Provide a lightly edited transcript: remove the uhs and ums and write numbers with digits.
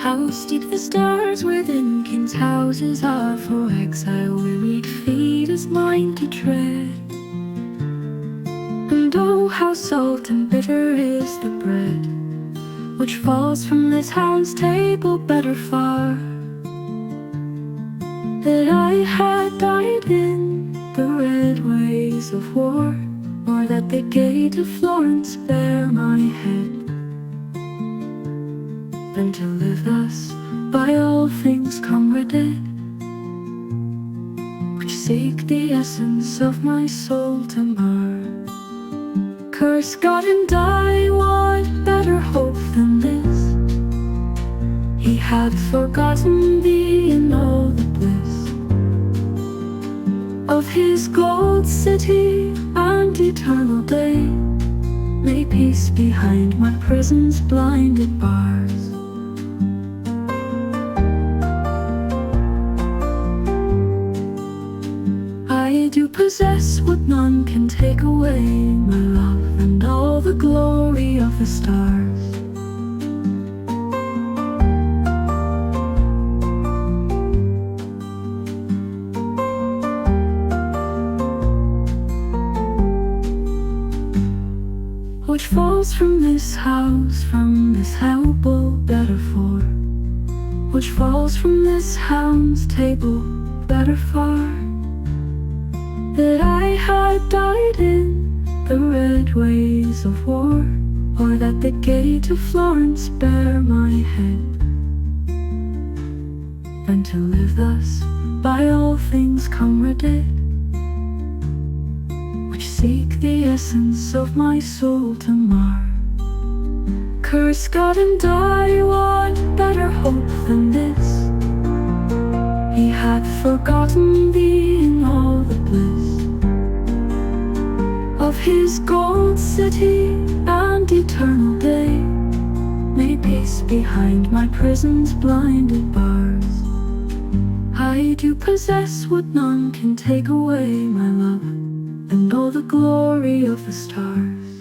How steep the stars within kings' houses are, for exile-wearied feet his mind to tread. And oh, how salt and bitter is the bread which falls from this hound's table. Better far that I had died in the red ways of war, or that the gate of Florence bear my head, than to live thus by all things comraded, which seek the essence of my soul to mar. Curse God and die, what better hope than this? He had forgotten thee in all the bliss of his gold city and eternal day. May peace behind my prison's blinded bars. I do possess what none can take away, my love and all the glory of the stars. Which falls from this house, from this helpful better for, which falls from this hound's table, better far, that I had died in the red ways of war, or that the gate of Florence bear my head, than to live thus by all things comraded, which seek the essence of my soul to mar. Curse God and die, what better hope than this? He had forgotten thee in all the bliss of his gold city and eternal day. May peace behind my prison's blinded bars. I do possess what none can take away, my love, and all the glory of the stars.